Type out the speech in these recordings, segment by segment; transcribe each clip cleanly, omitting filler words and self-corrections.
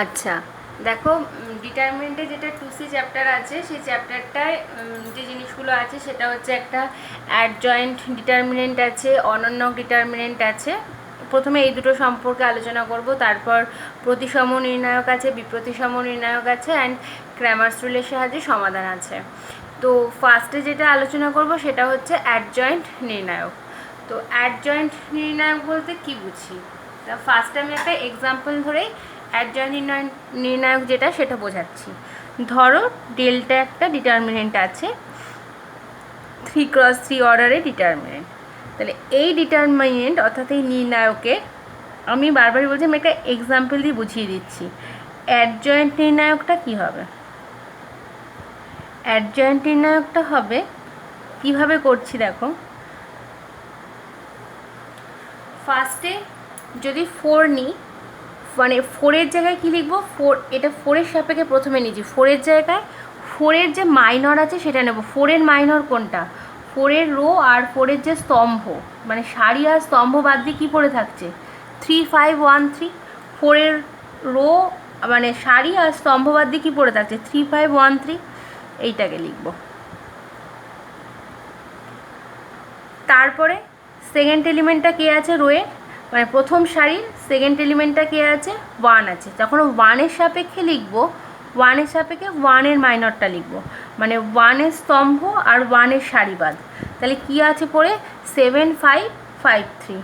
আচ্ছা, দেখো, ডিটারমিনেন্টে যেটা 2C চ্যাপ্টার আছে, সেই চ্যাপ্টারটায় যে জিনিসগুলো আছে সেটা হচ্ছে একটা অ্যাডজয়েন্ট ডিটারমিনেন্ট আছে, অনন্যক ডিটারমিনেন্ট আছে। প্রথমে এই দুটো সম্পর্কে আলোচনা করব, তারপর প্রতিসম নির্ণায়ক আছে, বিপ্রতিসম নির্ণায়ক আছে, অ্যান্ড ক্র্যামার্স রুলের সাহায্যে সমাধান আছে। তো ফার্স্টে যেটা আলোচনা করব সেটা হচ্ছে অ্যাডজয়েন্ট নির্ণায়ক। তো অ্যাডজয়েন্ট নির্ণায়ক বলতে কি বুঝি? তা ফার্স্টে আমি একটা এক্সাম্পল ধরেই অ্যাডজয়েন্ট নির্ণায়ক যেটা সেটা বোঝাচ্ছি। ধরো ডেল্টা একটা ডিটারমিনেন্ট আছে, 3x3 অর্ডারের ডিটারমিনেন্ট। তাহলে এই ডিটারমিনেন্ট অর্থাৎ এই নির্ণায়কে আমি বারবারই বলছি, আমি একটা এক্সাম্পল দিয়ে বুঝিয়ে দিচ্ছি। অ্যাডজয়েন্ট নির্ণায়কটা কী হবে? অ্যাডজয়েন্ট নির্ণায়কটা হবে, কিভাবে করছি দেখো। ফার্স্টে যদি 4 নিই, মানে 4-এর জায়গায় কী লিখবো, 4, এটা 4-এর সাপেক্ষে প্রথমে নিয়েছি। 4-এর জায়গায় 4-এর যে মাইনর আছে সেটা নেব। 4-এর মাইনর কোনটা? 4-এর রো আর 4-এর যে স্তম্ভ, মানে সারি আর স্তম্ভ বাদ দিয়ে কী পড়ে থাকছে? 3 5 1 3। 4-এর রো মানে সারি আর স্তম্ভ বাদ দিয়ে কী পড়ে থাকছে? 3 5 1 3। এইটাকে লিখব। তারপরে সেকেন্ড এলিমেন্টটা কে আছে রোয়ে, মানে প্রথম সারির সেকেন্ড এলিমেন্টটা কে আছে? 1 আছে। যখন 1-এর সাপেক্ষে লিখব, 1-এর সাপেক্ষে 1-এর মাইনরটা লিখব, মানে 1-এর স্তম্ভ আর 1-এর সারি বাদ। তাহলে কি আছে পড়ে? 7 5 5 3।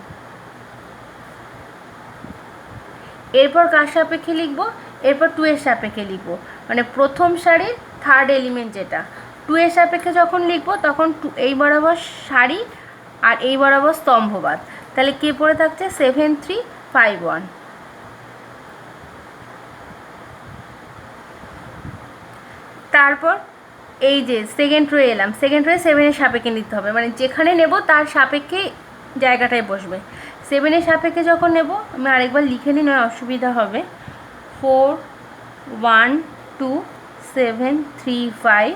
এরপর কার সাপেক্ষে লিখব? এরপর 2-এর সাপেক্ষে লিখব, মানে প্রথম সারির থার্ড এলিমেন্ট যেটা। 2-এর সাপেক্ষে যখন লিখব তখন এই বরাবর সারি আর এই বরাবর স্তম্ভবাদ। তাহলে কে পড়ে থাকছে? 7 3 5 1। তারপর এই যে সেকেন্ড রোয়ে এলাম, সেকেন্ড রোয়ে 7-এর সাপেক্ষে নিতে হবে, মানে যেখানে নেব তার সাপেক্ষে জায়গাটায় বসবে। 7-এর সাপেক্ষে যখন নেব, আমি আরেকবার লিখে নিই, নয় অসুবিধা হবে। 4 1 2 7 3 5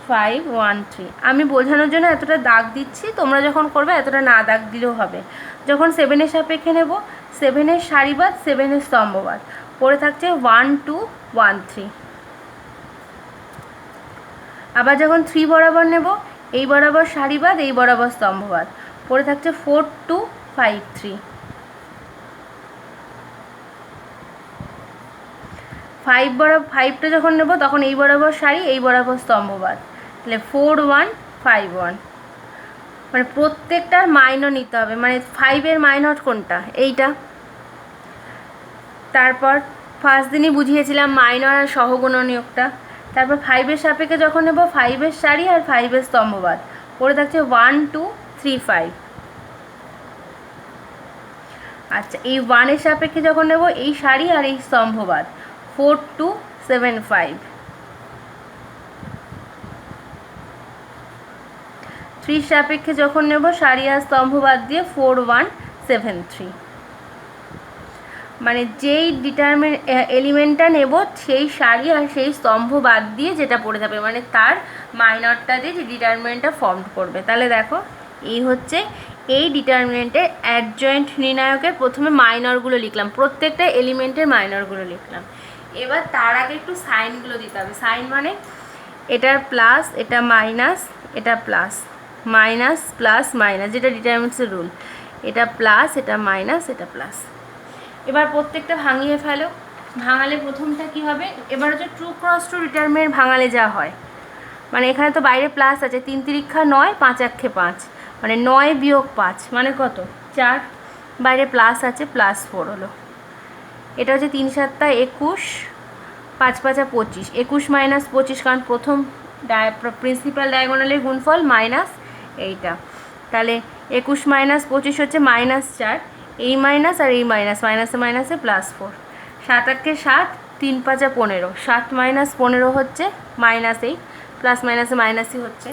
5 1 3। আমি বোঝানোর জন্য এতটা দাগ দিচ্ছি, তোমরা যখন করবে এতটা না দাগ দিলেও হবে। যখন 7-এর সাপেক্ষে নেব, 7-এর সারিবাদ, 7-এর স্তম্ভবাদ পড়ে থাকছে 1 2 1 3। আবার যখন 3 বরাবর নেব, এই বরাবর সারিবাদ, এই বরাবর স্তম্ভবাদ পড়ে থাকছে 4 2 5 3। 5টা যখন নেব তখন এই বরাবর সারি, এই বরাবর স্তম্ভবাদ, তাহলে 4 1 5 1। মানে প্রত্যেকটার মাইনর নিতে হবে, মানে 5-এর মাইনর কোনটা? এইটা। তারপর ফার্স্ট দিনই বুঝিয়েছিলাম মাইনর আর সহগুণনীয়কটা। তারপর 5-এর সাপেক্ষে যখন নেব, 5-এর সারি আর 5-এর স্তম্ভবাদ পড়ে থাকছে 1 2 3 5। আচ্ছা, এই 1-এর সাপেক্ষে যখন নেব, এই সারি আর এই স্তম্ভবাদ 4 2 7 5। 3 সাপেক্ষে যখন নেব, সারি আর স্তম্ভবাদ দিয়ে 4 1 7 3। মানে যেই এলিমেন্টটা নেব সেই সারি আর সেই স্তম্ভ বাদ দিয়ে যেটা পড়ে যাবে, মানে তার মাইনরটা দিয়ে যে ডিটারমিনেন্টটা ফর্ম করবে। তাহলে দেখো, এই হচ্ছে এই ডিটারমিনেন্টের অ্যাডজয়েন্ট নির্ণায়কের প্রথমে মাইনরগুলো লিখলাম, প্রত্যেকটা এলিমেন্টের মাইনরগুলো লিখলাম। এবার তার আগে একটু সাইনগুলো দিতে হবে। সাইন মানে এটার প্লাস, এটা মাইনাস, এটা প্লাস, মাইনাস প্লাস মাইনাস, যেটা ডিটারমিনেন্টসের রুল। এটা প্লাস, এটা মাইনাস, এটা প্লাস। এবার প্রত্যেকটা ভাঙিয়ে ফেলো। ভাঙালে প্রথমটা কি হবে? এবার হচ্ছে 2x2 ডিটারমিনেন্ট ভাঙালে যা হয়, মানে এখানে তো বাইরে প্লাস আছে, 3 তিরিক্ষা 9, 5 একে 5, মানে 9 বিয়োগ 5 মানে কত? 4। বাইরে প্লাস আছে, প্লাস 4 হলো। এটা হচ্ছে 3 7 21, 5 5 25, 21 মাইনাস 25, কারণ প্রথম প্রিন্সিপাল ডায়াগোনালের গুণফল মাইনাস এইটা। তাহলে 21 মাইনাস 25 হচ্ছে -4। এই মাইনাস আর এই মাইনাস, মাইনাসে মাইনাসে +4। 7 8 7, 3 5 15, 7 মাইনাস 15 হচ্ছে -8, প্লাস মাইনাসে মাইনাসই হচ্ছে।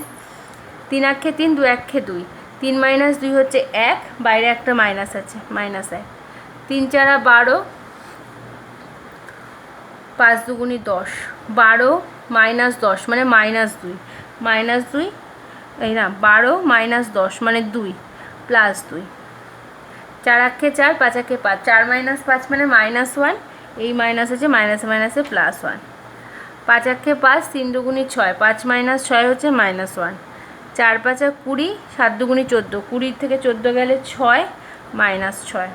3 8 3, 2 1 2, 3 মাইনাস 2 হচ্ছে 1, বাইরে একটা মাইনাস আছে, -1। 3 4 12, 5 2 10, 12 মাইনাস 10 মানে -2, -2, এই না 12 মাইনাস 10 মানে 2, +2। 4 8 4, 5 1 5, 4 মাইনাস 5 মানে -1, এই মাইনাস আছে, মাইনাসে মাইনাসে প্লাস 1, 5 একে 5, 3 দুগুণি 6, 5 মাইনাস 6 হচ্ছে -1, 4 5 20, 7 দুগুণি 14, 20 থেকে 14 গেলে 6 -6,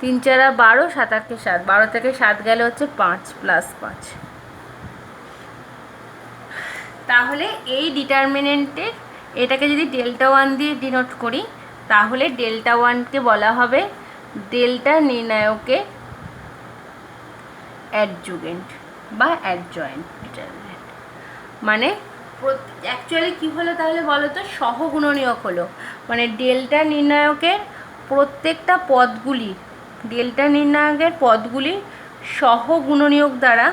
3 4 12, 7 8 7, 12 থেকে 7 গেলে হচ্ছে 5 +5। তাহলে এই ডিটারমিনেন্টে এটাকে যদি ডেল্টা 1 দিয়ে ডিনোট করি তাহলে ডেল্টা 1কে বলা হবে ডেল্টা নির্ণায়কের অ্যাডজুগেন্ট বা অ্যাডজয়েন্ট ডিটারমিনেন্ট। মানে অ্যাকচুয়ালি কী হলো তাহলে বলো তো, সহগুণনীয়ক হলো, মানে ডেল্টা নির্ণায়কের প্রত্যেকটা পদগুলি, ডেল্টা নির্ণায়কের পদগুলি সহগুণনীয়ক দ্বারা,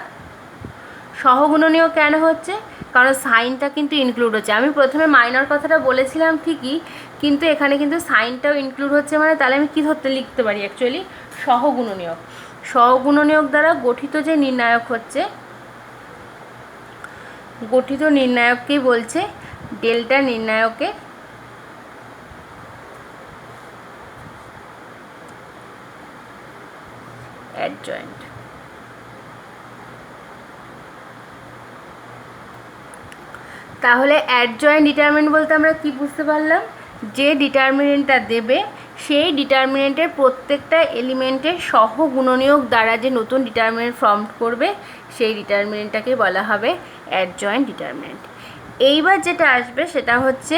সহগুণনীয়ক কেন হচ্ছে, কারণ সাইনটা কিন্তু ইনক্লুড হচ্ছে। আমি প্রথমে মাইনর কথাটা বলেছিলাম ঠিকই, কিন্তু এখানে কিন্তু সাইনটাও ইনক্লুড হচ্ছে, মানে তাহলে আমি কী ধরতে লিখতে পারি অ্যাকচুয়ালি সহগুণনীয়ক। সহগুণনীয়ক দ্বারা গঠিত যে নির্ণায়ক হচ্ছে, গঠিত নির্ণায়ককেই বলছে ডেল্টা নির্ণায়কের অ্যাডজয়েন্ট। তাহলে অ্যাডজয়েন্ট ডিটারমিনেন্ট বলতে আমরা কি বুঝতে পারলাম, যে ডিটারমিনেন্টটা দেবে সেই ডিটারমিনেন্টের প্রত্যেকটা এলিমেন্টের সহগুণনীয়ক দ্বারা যে নতুন ডিটারমিনেন্ট ফর্ম করবে সেই ডিটারমিনেন্টটাকে বলা হবে অ্যাডজয়েন্ট ডিটারমিনেন্ট। এইবার যেটা আসবে সেটা হচ্ছে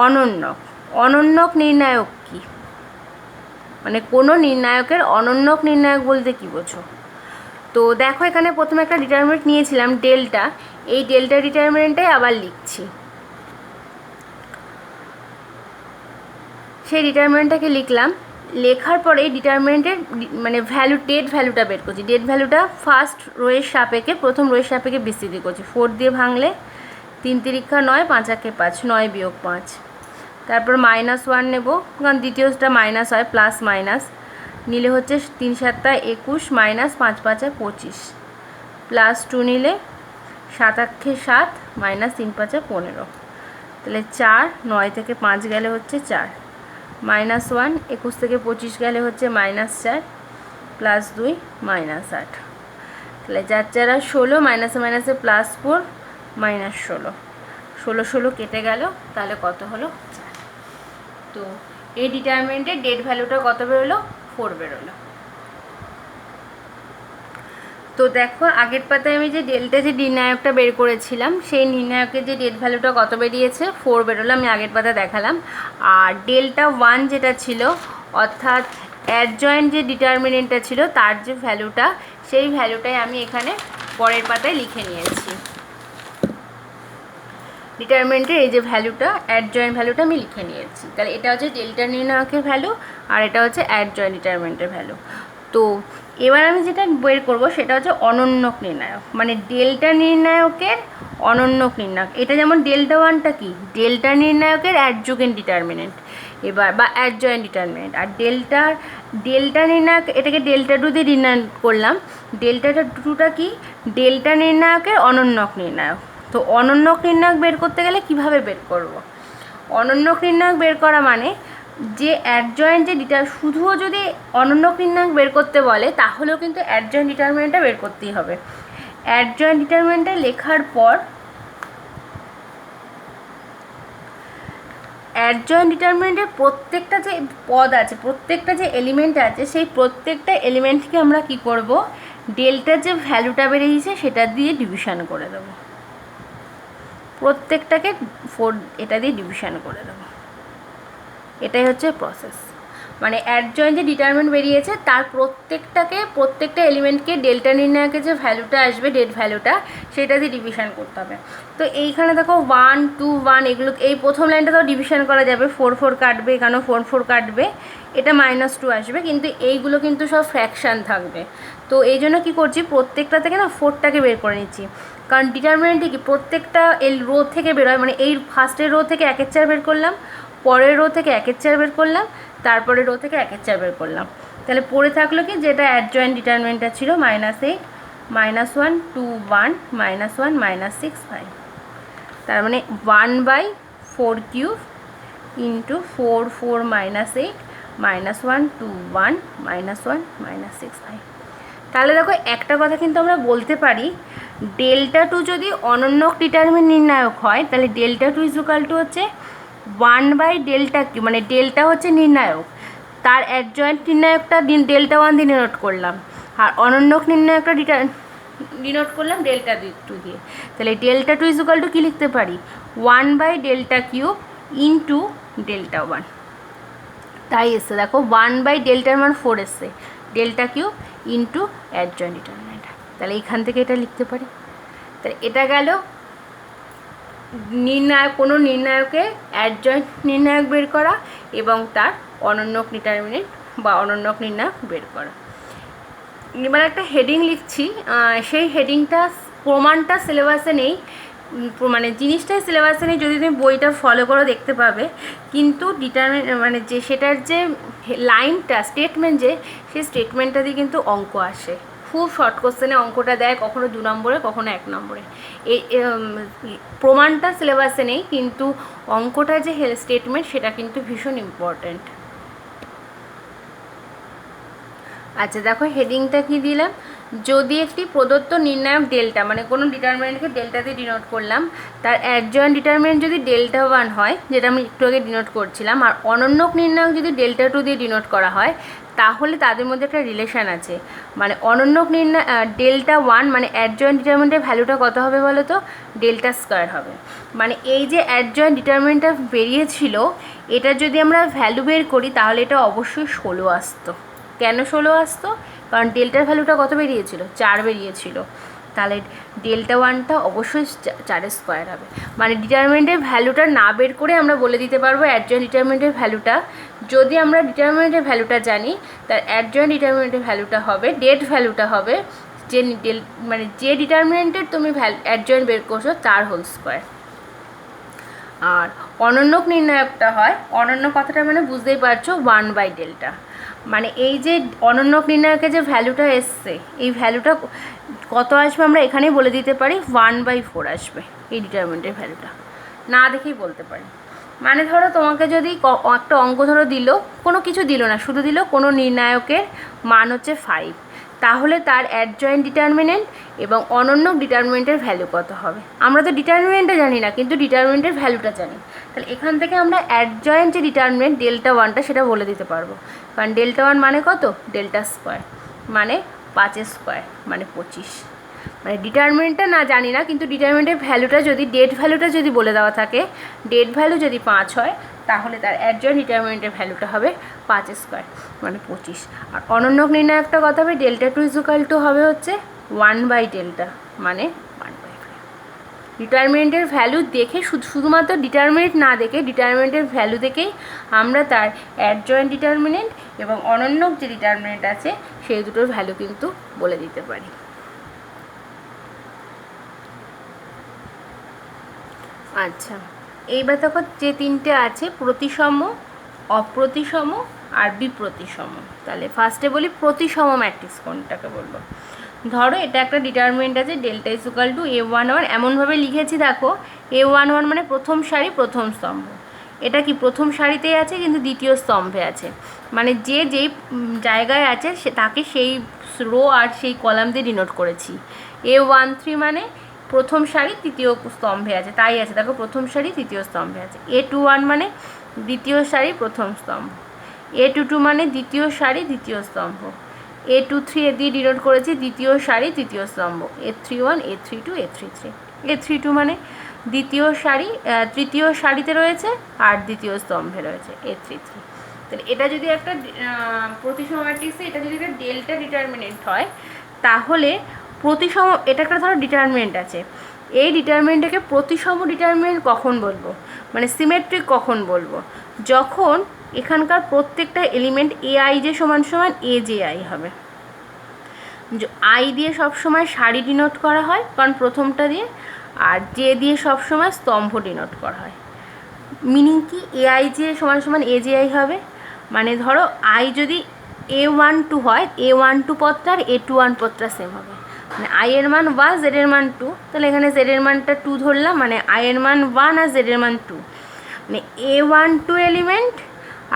অনন্যক। অনন্যক নির্ণায়ক কি, মানে কোনো নির্ণায়কের অনন্যক নির্ণায়ক বলতে কি বোঝো? তো দেখো এখানে প্রথমে একটা ডিটারমিনেন্ট নিয়েছিলাম ডেল্টা, এই ডেল্টা ডিটারমিনেন্টটাই আবার লিখছি। সেই ডিটারমিনেন্টটাকে লিখলাম, লেখার পরে এই ডিটারমিনেন্টের মানে ভ্যালু, ডেট ভ্যালুটা বের করছি। ডেট ভ্যালুটা ফার্স্ট রোয়ের সাপেক্ষে, প্রথম রোয়ের সাপেক্ষে বিস্তৃতি করছি। 4 দিয়ে ভাঙলে 3 তিরিক্ষা 9, 5 একে 5, 9 বিয়োগ 5। তারপর -1 নেব, কারণ দ্বিতীয়টা মাইনাস হয়, প্লাস মাইনাস নিলে হচ্ছে 3 7 21, -5 5 25, +2 নিলে 7 একে 7, -3 5 15, তাহলে 4, 9 থেকে 5 গেলে হচ্ছে 4, -1, 21 থেকে 25 গেলে হচ্ছে -4, +2 -8, তাহলে 4 4 16, মাইনাসে মাইনাসে +4, -16, 16 16 কেটে গেল, তাহলে কত হলো 4। তো এই ডিটারমিনেন্টের ডেট ভ্যালুটা কত বেরোলো, 4 বেরোলো। তো দেখো আগের পাতায় আমি যে ডেল্টা যে নির্ণায়কটা বের করেছিলাম সেই নির্ণায়কের যে ডেট ভ্যালুটা কত বেরিয়েছে, 4 বেরোলো, আমি আগের পাতায় দেখালাম। আর ডেল্টা 1 যেটা ছিল, অর্থাৎ অ্যাডজয়েন্ট যে ডিটারমিনেন্টটা ছিল তার যে ভ্যালুটা, সেই ভ্যালুটাই আমি এখানে পরের পাতায় লিখে নিয়েছি। ডিটারমিনেন্টের এই যে ভ্যালুটা, অ্যাডজয়েন্ট ভ্যালুটা আমি লিখে নিয়েছি। তাহলে এটা হচ্ছে ডেল্টা নির্ণায়কের ভ্যালু আর এটা হচ্ছে অ্যাডজয়েন্ট ডিটারমিনেন্টের ভ্যালু। তো এবার আমি যেটা বের করব সেটা হচ্ছে অনন্যক নির্ণায়ক, মানে ডেল্টা নির্ণায়কের অনন্যক নির্ণায়ক। এটা যেমন ডেল্টা 1টা কি, ডেল্টা নির্ণায়কের অ্যাডজুগেন্ট ডিটারমিনেন্ট এবার, বা অ্যাডজয়েন্ট ডিটারমিনেন্ট। আর ডেল্টা নির্ণায়ক, এটাকে ডেল্টা 2 দিয়ে নির্ণয় করলাম। ডেল্টা 2টা কি, ডেল্টা নির্ণায়কের অনন্যক নির্ণায়ক। তো অনন্যক নির্ণায়ক বের করতে গেলে কিভাবে বের করব? অনন্যক নির্ণায়ক বের করা মানে যে অ্যাডজয়েন্ট যে শুধুও যদি অনন্যক নির্ণায়ক বের করতে বলে তাহলেও কিন্তু অ্যাডজয়েন্ট ডিটারমিনেন্টটা বের করতেই হবে। অ্যাডজয়েন্ট ডিটারমিনেন্টটা লেখার পর অ্যাডজয়েন্ট ডিটারমিনেন্টের প্রত্যেকটা যে পদ আছে, প্রত্যেকটা যে এলিমেন্ট আছে, সেই প্রত্যেকটা এলিমেন্টকে আমরা কি করব, ডেল্টার যে ভ্যালুটা বেরিয়েছে সেটা দিয়ে ডিভিশন করে দেবো। প্রত্যেকটাকে 4 এটা দিয়ে ডিভিশন করে দেবো। এটাই হচ্ছে প্রসেস। মানে অ্যাডজয়েন্ট যে ডিটারমিনেন্ট বেরিয়েছে তার প্রত্যেকটা এলিমেন্টকে ডেল্টা নির্ণায়কের যে ভ্যালুটা আসবে, ডেট ভ্যালুটা, সেটা দিয়ে ডিভিশন করতে হবে। তো এইখানে দেখো 1 2 1 এগুলো, এই প্রথম লাইনটা তো ডিভিশন করা যাবে, 4 4 কাটবে, এখানেও 4 4 কাটবে, এটা -2 আসবে, কিন্তু এইগুলো কিন্তু সব ফ্র্যাকশান থাকবে। তো এই জন্য কী করছি, প্রত্যেকটা থেকে না 4টাকে বের করে নিচ্ছি, কারণ ডিটারমিনেন্টে কি প্রত্যেকটা রো থেকে বের হয়। মানে এই ফার্স্টের রো থেকে 1 এর 4 বের করলাম, পরের রো থেকে 1 এর 4 বের করলাম, তারপরে রো থেকে 1 এর 4 বের করলাম। তাহলে পড়ে থাকলো কি, যেটা অ্যাডজয়েন্ট ডিটারমিনেন্টটা ছিল -8 -1 2 1 -1 -6 5, তার মানে 1/4³ ইন্টু 4 4 -8 -1 2 1 -1 -6 5। তাহলে দেখো একটা কথা কিন্তু আমরা বলতে পারি, ডেল্টা টু যদি অনন্যক ডিটারমিনেন্ট নির্ণায়ক হয় তাহলে ডেল্টা টু ইজুকাল টু হচ্ছে 1/Δ কিউ, মানে ডেল্টা হচ্ছে নির্ণায়ক, তার অ্যাডজয়েন্ট নির্ণায়কটা ডেল্টা ওয়ান দিয়ে ডিনোট করলাম, আর অনন্যক নির্ণায়কটা ডিনোট করলাম ডেল্টা টু দিয়ে। তাহলে ডেল্টা টু ইজুকাল টু কী লিখতে পারি, 1/Δ কিউ ইন্টু ডেল্টা ওয়ান। তাই এসছে দেখো 1/Δর মান 4 এসছে, delta Q into adjoint determinant. তাহলে এখান থেকে এটা লিখতে পারি। তাহলে এটা গেল নির্ণায়ক, কোনো নির্ণায়কের অ্যাডজয়েন্ট নির্ণায়ক বের করা এবং তার অনন্যক ডিটারমিনেন্ট বা অনন্যক নির্ণায়ক বের করা। এবার একটা হেডিং লিখছি, সেই হেডিংটা প্রমাণটা সিলেবাসে নেই, মানে জিনিসটাই সিলেবাসে নেই, যদি তুমি বইটা ফলো করো দেখতে পাবে, কিন্তু মানে যে সেটার যে লাইনটা স্টেটমেন্ট, যে সেই স্টেটমেন্টটা দিয়ে কিন্তু অঙ্ক আসে। খুব শর্ট কোশ্চেনে অঙ্কটা দেয়, কখনো 2 নম্বরে কখনো 1 নম্বরে। এই প্রমাণটা সিলেবাসে নেই, কিন্তু অঙ্কটা যে স্টেটমেন্ট সেটা কিন্তু ভীষণ ইম্পর্ট্যান্ট। আচ্ছা দেখো হেডিংটা কি দিলাম, যদি একটি প্রদত্ত নির্ণায়ক ডেল্টা, মানে কোনো ডিটারমিনেন্টকে ডেল্টা দিয়ে ডিনোট করলাম, তার অ্যাডজয়েন্ট ডিটারমিনেন্ট যদি ডেল্টা ওয়ান হয়, যেটা আমি একটু আগে ডিনোট করছিলাম, আর অনন্যক নির্ণায়ক যদি ডেল্টা টু দিয়ে ডিনোট করা হয়, তাহলে তাদের মধ্যে একটা রিলেশান আছে। মানে অনন্যক নির্ণয় ডেল্টা ওয়ান মানে অ্যাডজয়েন্ট ডিটারমিনেন্টের ভ্যালুটা কত হবে বলো তো, ডেল্টা স্কোয়ার হবে। মানে এই যে অ্যাডজয়েন্ট ডিটারমিনেন্টটা বেরিয়েছিল, এটা যদি আমরা ভ্যালু বের করি তাহলে এটা অবশ্যই 16 আসতো। কেন 16 আসতো, কারণ ডেল্টার ভ্যালুটা কত বেরিয়েছিল, 4 বেরিয়েছিল। তাহলে ডেল্টা ওয়ানটা অবশ্যই 4 স্কোয়ার হবে। মানে ডিটারমিনেন্টের ভ্যালুটা না বের করে আমরা বলে দিতে পারবো অ্যাডজয়েন্ট ডিটারমিনেন্টের ভ্যালুটা। যদি আমরা ডিটারমিনেন্টের ভ্যালুটা জানি, তার অ্যাডজয়েন্ট ডিটারমিনেন্টের ভ্যালুটা হবে, ডেট ভ্যালুটা হবে যে মানে যে ডিটারমিনেন্টের তুমি অ্যাডজয়েন্ট বের করছো তার হোল স্কোয়ার। আর অনন্যক নির্ণায়কটা হয়, অনন্য কথাটা মানে বুঝতেই পারছো 1/Δ, মানে এই যে অনন্যক নির্ণায়কের যে ভ্যালুটা এসছে, এই ভ্যালুটা কত আসবে আমরা এখানেই বলে দিতে পারি, 1/4 আসবে এই ডিটারমিনেন্টের ভ্যালুটা, না দেখেই বলতে পারি। মানে ধরো তোমাকে যদি একটা অঙ্ক ধরো দিল, কোনো কিছু দিল না, শুধু দিল কোনো নির্ণায়কের মান হচ্ছে 5, তাহলে তার অ্যাডজয়েন্ট ডিটারমিনেন্ট এবং অনন্যক ডিটারমিনেন্টের ভ্যালু কত হবে। আমরা তো ডিটারমিনেন্টটা জানি না, কিন্তু ডিটারমিনেন্টের ভ্যালুটা জানি। তাহলে এখান থেকে আমরা অ্যাডজয়েন্ট যে ডিটারমিনেন্ট ডেল্টা ওয়ানটা সেটা বলে দিতে পারবো, কারণ ডেল্টা ওয়ান মানে কত, ডেল্টা স্কোয়ার, মানে 5 স্কোয়ার মানে 25। মানে ডিটারমিনেন্টটা না জানি না, কিন্তু ডিটারমিনেন্টের ভ্যালুটা যদি ডেট ভ্যালুটা যদি বলে দেওয়া থাকে, ডেট ভ্যালু যদি 5 হয়, তাহলে তার অ্যাডজয়েন্ট ডিটারমিনেন্টের ভ্যালুটা হবে 5 স্কোয়ার মানে 25। আর অনন্যক নির্ণায়কটা কত হবে, ডেল্টা টু ইজুকাল টু হবে হচ্ছে 1/Δ মানে 1/5। ডিটারমিনেন্টের ভ্যালু দেখে শুধুমাত্র ডিটারমিনেন্ট না দেখে, ডিটারমিনেন্টের ভ্যালু দেখেই আমরা তার অ্যাডজয়েন্ট ডিটারমিনেন্ট এবং অনন্যক যে ডিটারমিনেন্ট আছে সেই দুটোর ভ্যালু কিন্তু বলে দিতে পারি। আচ্ছা এইবার দেখো যে তিনটে আছে, প্রতিসম, অপ্রতিসম আর বিপ্রতিসম। তাহলে ফার্স্টে বলি প্রতিসম ম্যাট্রিক্স কোনটাকে বলবো। ধরো এটা একটা ডিটারমিনেন্ট আছে ডেল্টা ইজুকাল টু A11, এমনভাবে লিখেছি দেখো, A11 মানে প্রথম সারি প্রথম স্তম্ভ। এটা কি প্রথম সারিতেই আছে কিন্তু দ্বিতীয় স্তম্ভে আছে, মানে যে যেই জায়গায় আছে সে তাকে সেই রো আর সেই কলাম দিয়ে ডিনোট করেছি। A13 মানে প্রথম সারি তৃতীয় স্তম্ভে আছে, তাই আছে দেখো প্রথম সারি তৃতীয় স্তম্ভে আছে। A21 মানে দ্বিতীয় সারি প্রথম স্তম্ভ। A22 মানে দ্বিতীয় সারি দ্বিতীয় স্তম্ভ। A23 দিয়ে ডিনোট করেছি দ্বিতীয় সারি তৃতীয় স্তম্ভ। A31, A32, A33। A32 মানে দ্বিতীয় সারি তৃতীয় সারিতে রয়েছে আর দ্বিতীয় স্তম্ভে রয়েছে A33। তাহলে এটা যদি একটা প্রতিসম ম্যাট্রিক্সে এটা যদি একটা ডেল্টা ডিটারমিনেন্ট হয়, তাহলে প্রতিসম, এটা একটা ধরো ডিটারমিনেন্ট আছে, এই ডিটারমিনেন্টটাকে প্রতিসম ডিটারমিনেন্ট কখন বলবো, মানে সিমেট্রিক কখন বলবো, যখন এখানকার প্রত্যেকটা এলিমেন্ট AI সমান সমান AJI হবে। আই দিয়ে সবসময় সারি ডিনোট করা হয় কারণ প্রথমটা দিয়ে, আর জে দিয়ে সবসময় স্তম্ভ ডিনোট করা হয়। মিনিং কি, AI সমান সমান AJI হবে, মানে ধরো আই যদি A12 হয়, A12 পদটা আর A21 পদটা সেম হবে, মানে আই এর মান 1, জেড এর মান 2, তাহলে এখানে জেড এর মানটা 2 ধরলাম, মানে আই এর মান 1 আর জেড এর মান 2, মানে A12 এলিমেন্ট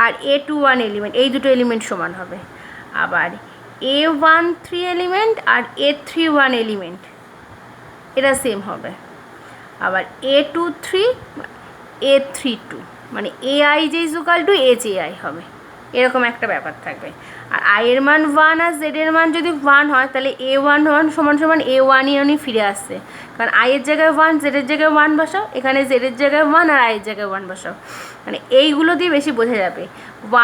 আর A21 এলিমেন্ট এই দুটো এলিমেন্ট সমান হবে। আবার A13 এলিমেন্ট আর A31 এলিমেন্ট এটা সেম হবে। আবার A23 A32 মানে AI যে ইকুয়াল টু HAI হবে, এরকম একটা ব্যাপার থাকবে। আর I এর মান 1 আর Z এর মান যদি 1 হয় তাহলে A11 সমান সমান A1 ফিরে আসছে, কারণ I এর জায়গায় 1, Z এর জায়গায় 1 বসাও, এখানে Z এর জায়গায় 1 আর I এর জায়গায় 1 বসাও, মানে এইগুলো দিয়ে বেশি বোঝা যাবে।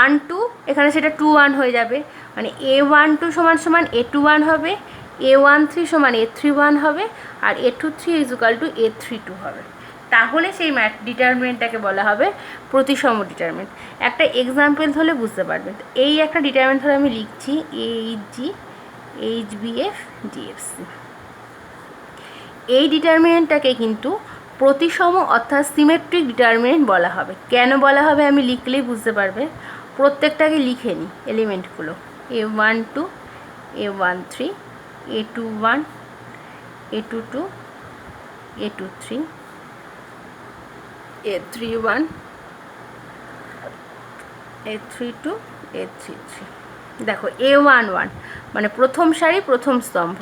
1 2 এখানে সেটা 2 1 হয়ে যাবে, মানে A12 সমান সমান A21 হবে, A13 সমান A31 হবে, আর A23 ইকুয়াল টু A32 হবে। তাহলে সেই ডিটারমিনেন্টটাকে বলা হবে প্রতিসম ডিটারমিনেন্ট। একটা এক্সাম্পল হলে বুঝতে পারবে। এই একটা ডিটারমিনেন্ট হলে আমি লিখছি AHG HBF GFC। এই ডিটারমিনেন্টটাকে কিন্তু প্রতিসম অর্থাৎ সিমেট্রিক ডিটারমিনেন্ট বলা হবে। কেন বলা হবে আমি লিখলেই বুঝতে পারবে। প্রত্যেকটাকে লিখে নিই এলিমেন্টগুলো, A12 A13 A21 A22 A23 A31 A32 A33। দেখো A11 মানে প্রথম সারি প্রথম স্তম্ভ,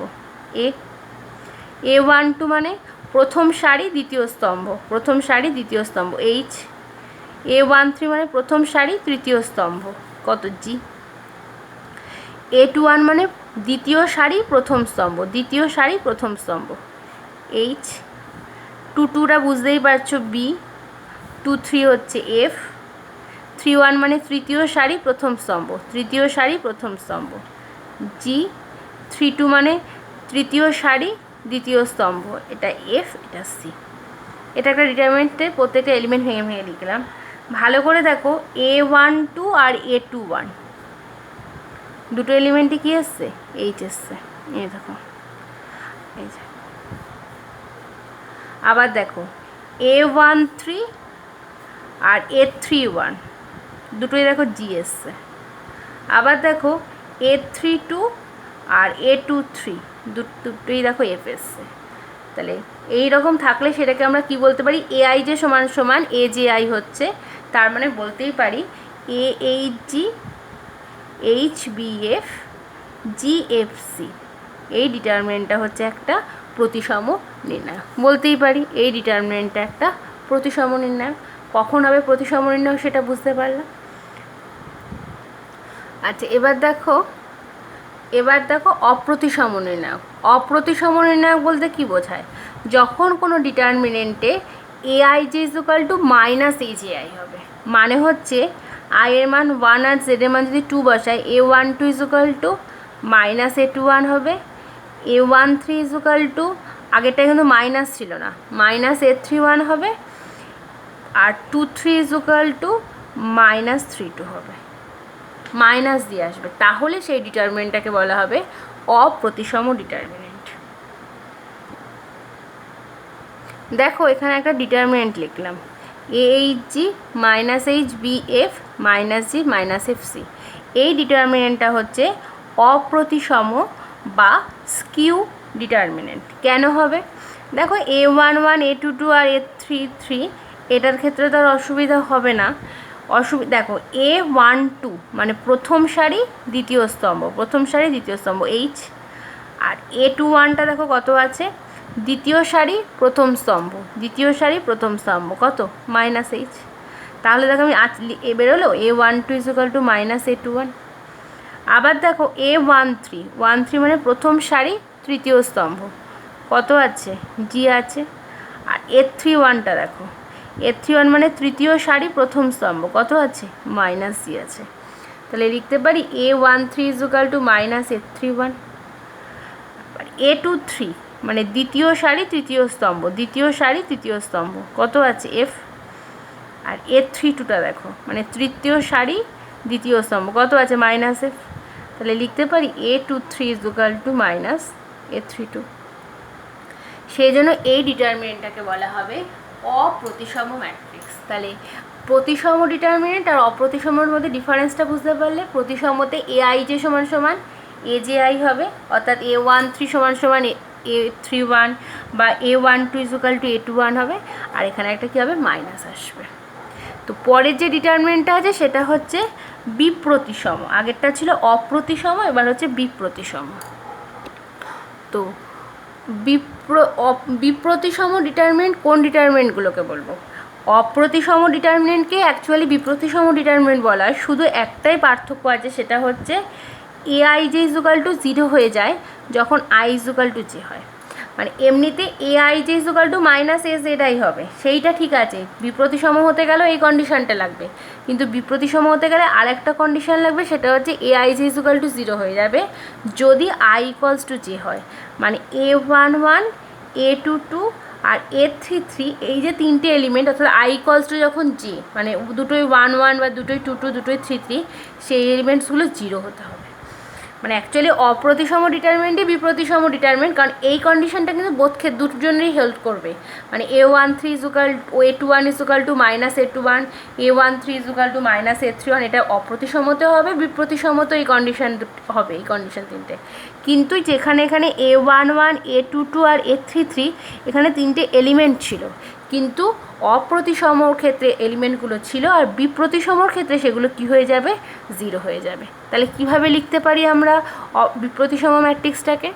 A12 মানে প্রথম সারি দ্বিতীয় স্তম্ভ, প্রথম সারি দ্বিতীয় স্তম্ভ H, A13 মানে প্রথম সারি তৃতীয় স্তম্ভ কত G, A21 মানে দ্বিতীয় সারি প্রথম স্তম্ভ, দ্বিতীয় সারি প্রথম স্তম্ভ H, 22টা বুঝতেই পারছো B, 23 হচ্ছে F, 31 মানে তৃতীয় সারি প্রথম স্তম্ভ, তৃতীয় সারি প্রথম স্তম্ভ G, 32 মানে তৃতীয় সারি দ্বিতীয় স্তম্ভ, এটা F, এটা C। এটা একটা ডিটারমিনেন্টের প্রত্যেকটা এলিমেন্ট ভেঙে ভেঙে লিখলাম। ভালো করে দেখো A12 আর A21 দুটো এলিমেন্টে কি এসছে H এসছে, এই দেখো এই যে। আবার দেখো A13 আর A31 দুটোই দেখো G এসছে। আবার দেখো A32 আর A23 দুটোই দেখো F এসছে। তাহলে এই রকম থাকলে সেটাকে আমরা কি বলতে পারি, AI যে সমান সমান AJI হচ্ছে, তার মানে বলতেই পারি AHG HBF GFC এই ডিটারমিনেন্টটা হচ্ছে একটা প্রতিসম নির্ণায়ক, বলতেই পারি এই ডিটারমিনেন্টটা একটা প্রতিসম নির্ণায়ক। কখন হবে প্রতিসম নির্ণায়ক সেটা বুঝতে পারলাম। আচ্ছা এবার দেখো অপ্রতিসম নির্ণায়ক। অপ্রতিসম নির্ণায়ক বলতে কি বোঝায়, যখন কোনো ডিটারমিনেন্টে AIJ equal to minus AJI হবে, মানে হচ্ছে I এর মান 1 আর Z এর মান যদি 2 বসায় A12 equal to minus A21 হবে, A13 ইকুয়াল টু আগেরটা কিন্তু মাইনাস ছিল না, মাইনাস A31 হবে, আর 23 ইকুয়াল টু মাইনাস 32 হবে, মাইনাস দিয়ে আসবে। তাহলে সেই ডিটারমিনেন্টটাকে বলা হবে অপ্রতিসম ডিটারমিনেন্ট। দেখো এখানে একটা ডিটারমিনেন্ট লিখলাম AHG minus HBF minus G minus FC। এই ডিটারমিনেন্টটা হচ্ছে অপ্রতিসম বা স্কিউ ডিটারমিনেন্ট। কেন হবে, দেখো A11 A22 আর A33 এটার ক্ষেত্রে তো আর অসুবিধা হবে না। দেখো A12 মানে প্রথম সারি দ্বিতীয় স্তম্ভ, প্রথম সারি দ্বিতীয় স্তম্ভ H, আর A21টা দেখো কত আছে, দ্বিতীয় সারি প্রথম স্তম্ভ, দ্বিতীয় সারি প্রথম স্তম্ভ কত মাইনাস H। তাহলে দেখো আমি বেরোলো A12 equal to minus A21। আবার দেখো A13 মানে প্রথম সারি তৃতীয় স্তম্ভ কত আছে G আছে, আর A31টা দেখো A31 মানে তৃতীয় সারি প্রথম স্তম্ভ কত আছে মাইনাস G আছে। তাহলে লিখতে পারি A13 equal to minus A31। A23 মানে দ্বিতীয় সারি তৃতীয় স্তম্ভ, দ্বিতীয় সারি তৃতীয় স্তম্ভ কত আছে F, আর A32টা দেখো মানে তৃতীয় সারি দ্বিতীয় স্তম্ভ কত আছে মাইনাস F। তাহলে লিখতে পারি A23 equal to minus A32। সেই জন্য এই ডিটারমিনেন্টটাকে বলা হবে অপ্রতিসম ম্যাট্রিক্স। তাহলে প্রতিসম ডিটারমিনেন্ট আর অপ্রতিসমর মধ্যে ডিফারেন্সটা বুঝতে পারলে, প্রতিসমতে AIJ সমান সমান AJI হবে, অর্থাৎ A13 সমান সমান A31 বা A12 ইকুয়াল টু A21 হবে, আর এখানে একটা কী হবে মাইনাস আসবে। তো পরের যে ডিটারমিনেন্টটা আছে সেটা হচ্ছে বিপ্রতিসম, আগেরটা ছিল অপ্রতিসম, এবার হচ্ছে বিপ্রতিসম। তো বিপ্রতিসম ডিটারমিনেন্ট কোন ডিটারমিনেন্টগুলোকে বলবো? অপ্রতিসম ডিটারমিনেন্টকে অ্যাকচুয়ালি বিপ্রতিসম ডিটারমিনেন্ট বলা হয়, শুধু একটাই পার্থক্য আছে, সেটা হচ্ছে এআই জে ইজুকাল টু 0 হয়ে যায় যখন আই ইজুকাল টু জে হয়। মানে এমনিতে a i j equal to minus a j i হবে, সেইটা ঠিক আছে। বিপ্রতিসম হতে গেলেও এই কন্ডিশনটা লাগবে, কিন্তু বিপ্রতিসম হতে গেলে আরেকটা কন্ডিশন লাগবে, সেটা হচ্ছে এআই জে ইজুকাল টু 0 হয়ে যাবে যদি আই ইকুয়ালস টু জে হয়। মানে A11 A22 আর A33 এই যে তিনটে এলিমেন্ট, অর্থাৎ আই ইকুয়ালস টু যখন জে, মানে দুটোই 1 1 বা দুটোই 2 2 দুটোই 3 3, সেই এলিমেন্টসগুলো 0 হতে হবে। মানে অ্যাকচুয়ালি অপ্রতিসম ডিটারমিনেন্টই বিপ্রতিসম ডিটারমিনেন্ট, কারণ এই কন্ডিশনটা কিন্তু দুটোর জন্যই হেল্প করবে। মানে A13 equal A21 equal to minus A21, A13 equal to minus A31, এটা অপ্রতিসমতে হবে, বিপ্রতিসমতে এই কন্ডিশন হবে, এই কন্ডিশন তিনটে। কিন্তু যেখানে এখানে A11 A22 আর A33 এখানে তিনটে এলিমেন্ট ছিল, কিন্তু অপ্রতিসমর ক্ষেত্রে এলিমেন্টগুলো ছিল, আর বিপ্রতিসমর ক্ষেত্রে সেগুলো কি হয়ে যাবে? 0 হয়ে যাবে। তাহলে কিভাবে লিখতে পারি আমরা বিপ্রতিসম ম্যাট্রিক্সটাকে?